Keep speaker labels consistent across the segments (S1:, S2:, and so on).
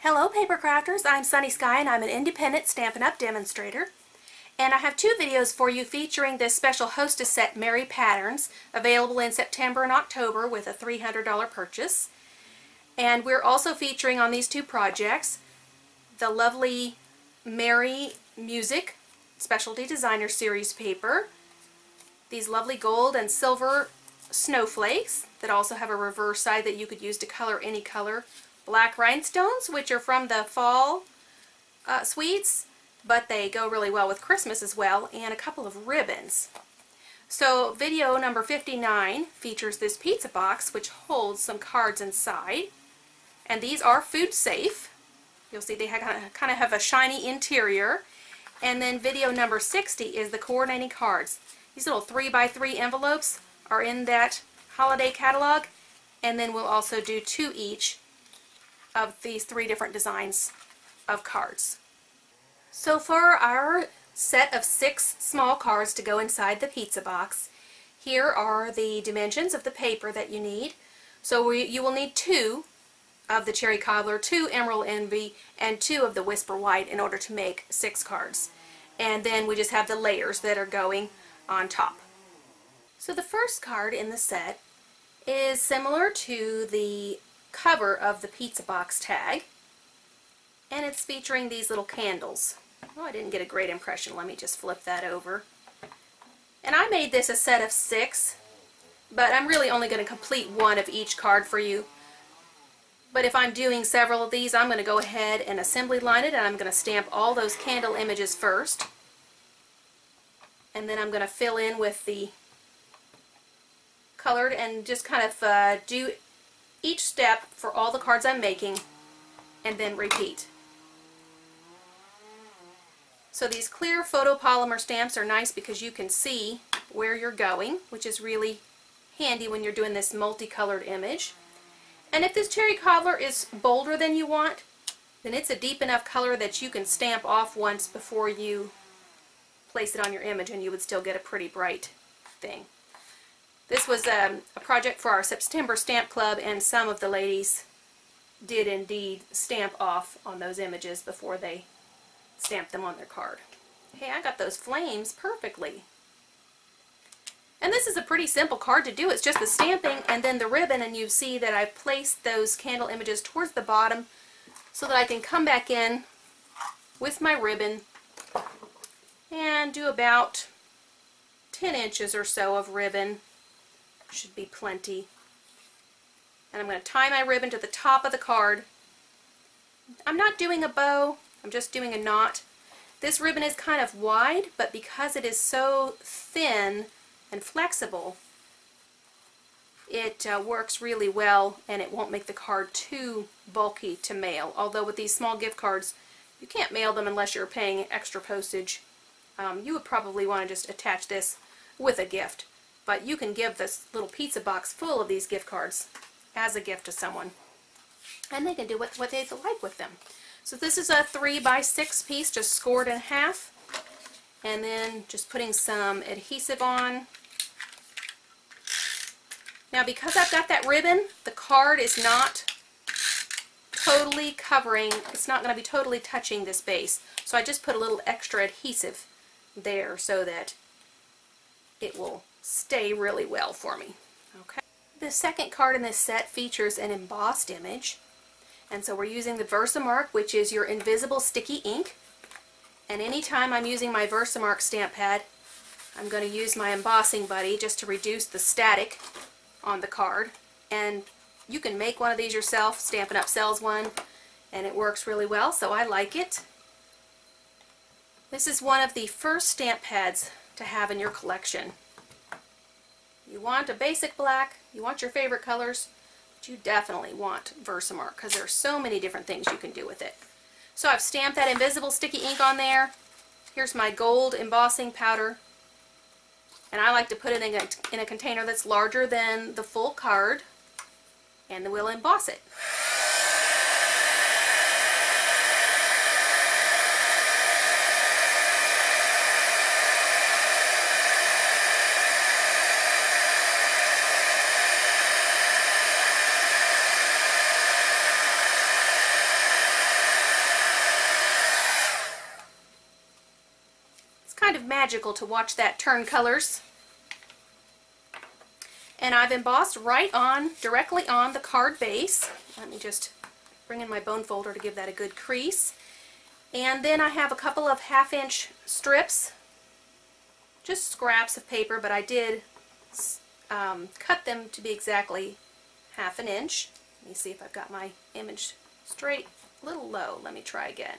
S1: Hello paper crafters, I'm Sunny Sky and I'm an independent Stampin' Up! Demonstrator. And I have two videos for you featuring this special Hostess set Merry Patterns, available in September and October with a $300 purchase. And we're also featuring on these two projects the lovely Merry Music Specialty Designer Series paper, these lovely gold and silver snowflakes that also have a reverse side that you could use to color any color, black rhinestones, which are from the fall sweets, but they go really well with Christmas as well, and a couple of ribbons. So video number 59 features this pizza box which holds some cards inside, and these are food safe. You'll see they kind of have a shiny interior. And then video number 60 is the coordinating cards. These little 3x3 envelopes are in that holiday catalog, and then we'll also do two each of these three different designs of cards. So for our set of 6 small cards to go inside the pizza box, here are the dimensions of the paper that you need. So you will need 2 of the Cherry Cobbler, 2 Emerald Envy, and 2 of the Whisper White in order to make 6 cards. And then we just have the layers that are going on top. So the first card in the set is similar to the cover of the pizza box tag, and it's featuring these little candles. Oh, I didn't get a great impression. Let me just flip that over. And I made this a set of 6, but I'm really only going to complete 1 of each card for you. But if I'm doing several of these, I'm going to go ahead and assembly line it, and I'm going to stamp all those candle images first. And then I'm going to fill in with the colored and just kind of do each step for all the cards I'm making, and then repeat. So these clear photopolymer stamps are nice because you can see where you're going, which is really handy when you're doing this multicolored image. And if this Cherry Cobbler is bolder than you want, then it's a deep enough color that you can stamp off once before you place it on your image, and you would still get a pretty bright thing. This was a project for our September Stamp Club, and some of the ladies did indeed stamp off on those images before they stamped them on their card. Hey, I got those flames perfectly. And this is a pretty simple card to do. It's just the stamping and then the ribbon, and you see that I've placed those candle images towards the bottom so that I can come back in with my ribbon and do about 10 inches or so of ribbon. Should be plenty. And I'm going to tie my ribbon to the top of the card. I'm not doing a bow, I'm just doing a knot. This ribbon is kind of wide, but because it is so thin and flexible, it works really well, and it won't make the card too bulky to mail. Although with these small gift cards, you can't mail them unless you're paying extra postage. You would probably want to just attach this with a gift. But you can give this little pizza box full of these gift cards as a gift to someone, and they can do what they'd like with them. So this is a 3x6 piece, just scored in half, and then just putting some adhesive on. Now because I've got that ribbon, the card is not totally covering, it's not going to be totally touching this base. So I just put a little extra adhesive there so that it will stay really well for me. Okay. The second card in this set features an embossed image, and so we're using the Versamark, which is your invisible sticky ink. And anytime I'm using my Versamark stamp pad, I'm going to use my embossing buddy just to reduce the static on the card. And you can make one of these yourself. Stampin' Up! Sells one, and it works really well, so I like it. This is one of the first stamp pads to have in your collection. You want a basic black, you want your favorite colors, but you definitely want Versamark because there are so many different things you can do with it. So I've stamped that invisible sticky ink on there. Here's my gold embossing powder, and I like to put it in a container that's larger than the full card, and then we'll emboss it. kind of magical to watch that turn colors. And I've embossed right on, directly on the card base. Let me just bring in my bone folder to give that a good crease. And then I have a couple of 1/2-inch strips, just scraps of paper, but I did cut them to be exactly 1/2 inch. Let me see if I've got my image straight. A little low. Let me try again.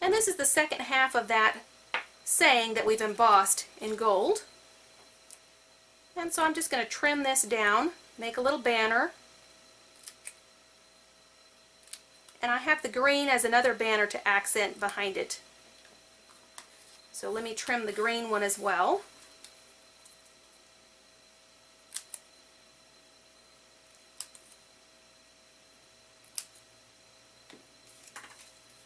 S1: And this is the second half of that saying that we've embossed in gold. And so I'm just going to trim this down, make a little banner. And I have the green as another banner to accent behind it. So let me trim the green one as well.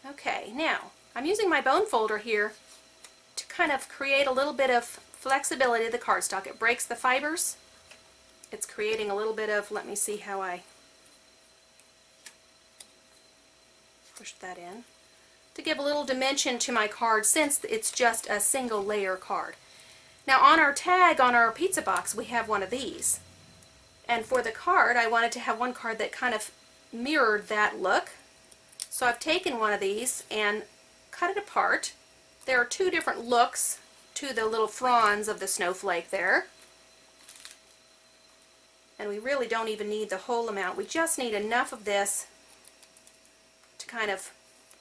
S1: Okay, now I'm using my bone folder here to kind of create a little bit of flexibility to the cardstock. It breaks the fibers. It's creating a little bit of, let me see how I push that in, to give a little dimension to my card since it's just a single layer card. Now on our tag on our pizza box we have one of these. And for the card I wanted to have one card that kind of mirrored that look. So I've taken one of these and cut it apart. There are two different looks to the little fronds of the snowflake there. And we really don't even need the whole amount. We just need enough of this to kind of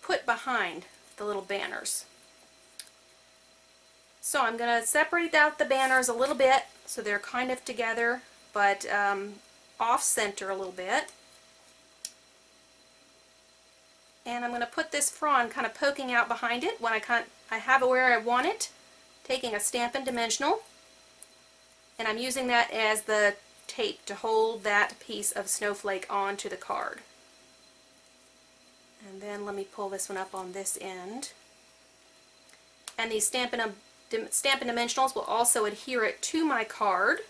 S1: put behind the little banners. So I'm going to separate out the banners a little bit so they're kind of together but off center a little bit. And I'm going to put this frond kind of poking out behind it when I have it where I want it, taking a Stampin' dimensional, and I'm using that as the tape to hold that piece of snowflake onto the card. And then let me pull this one up on this end. And these Stampin' dimensionals will also adhere it to my card.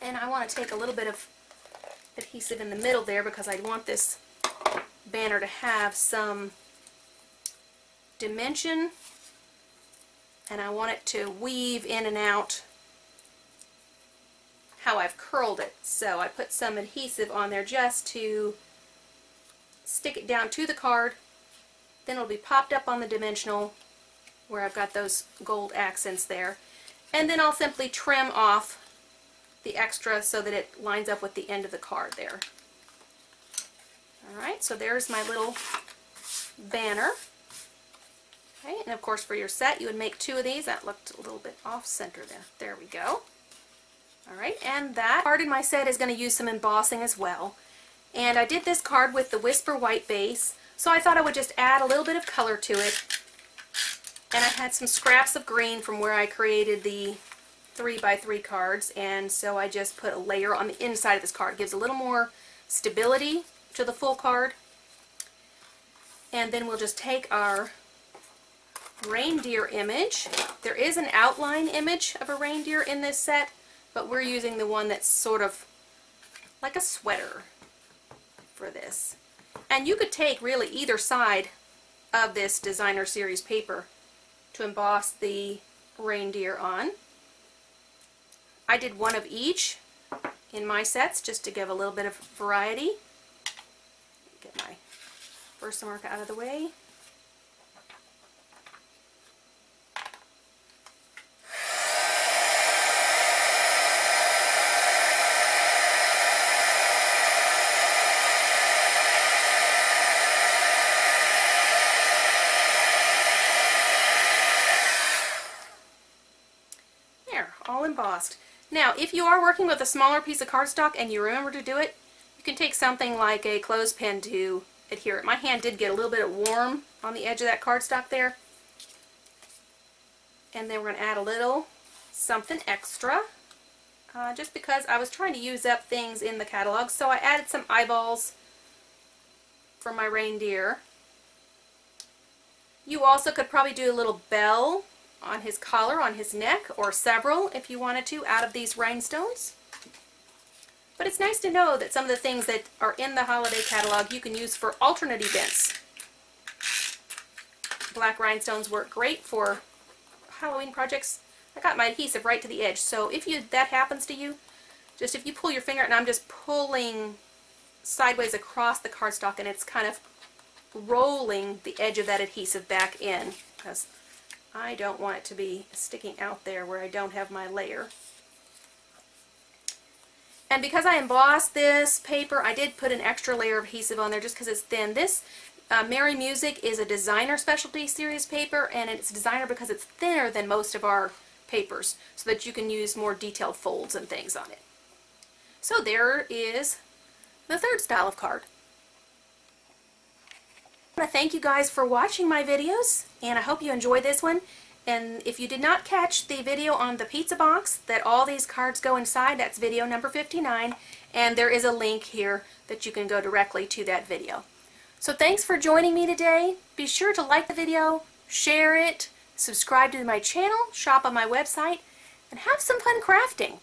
S1: And I want to take a little bit of adhesive in the middle there because I want this banner to have some dimension, and I want it to weave in and out how I've curled it. So I put some adhesive on there just to stick it down to the card. Then it'll be popped up on the dimensional where I've got those gold accents there. And then I'll simply trim off the extra so that it lines up with the end of the card there. Alright, so there's my little banner. Okay, and of course for your set you would make two of these. That looked a little bit off center there. There we go. Alright, and that card in my set is going to use some embossing as well. And I did this card with the Whisper White base, so I thought I would just add a little bit of color to it. And I had some scraps of green from where I created the 3x3 cards, and so I just put a layer on the inside of this card. It gives a little more stability to the full card. And then we'll just take our reindeer image. There is an outline image of a reindeer in this set, but we're using the one that's sort of like a sweater for this. And you could take really either side of this designer series paper to emboss the reindeer on. I did one of each in my sets just to give a little bit of variety. Get my Versamark out of the way. There, all embossed. Now, if you are working with a smaller piece of cardstock and you remember to do it, you can take something like a clothespin to adhere it. My hand did get a little bit warm on the edge of that cardstock there. And then we're going to add a little something extra, just because I was trying to use up things in the catalog. So I added some eyeballs for my reindeer. You also could probably do a little bell on his collar, on his neck, or several if you wanted to, out of these rhinestones. But it's nice to know that some of the things that are in the holiday catalog you can use for alternate events. black rhinestones work great for Halloween projects. I got my adhesive right to the edge, so if that happens to you, just if you pull your finger, and I'm just pulling sideways across the cardstock and it's kind of rolling the edge of that adhesive back in, because I don't want it to be sticking out there where I don't have my layer. And because I embossed this paper, I did put an extra layer of adhesive on there just because it's thin. This Merry Music is a designer specialty series paper, and it's designer because it's thinner than most of our papers, so that you can use more detailed folds and things on it. So there is the third style of card. I want to thank you guys for watching my videos, and I hope you enjoyed this one. And if you did not catch the video on the pizza box that all these cards go inside, that's video number 59, and there is a link here that you can go directly to that video. So thanks for joining me today. Be sure to like the video, share it, subscribe to my channel, shop on my website, and have some fun crafting.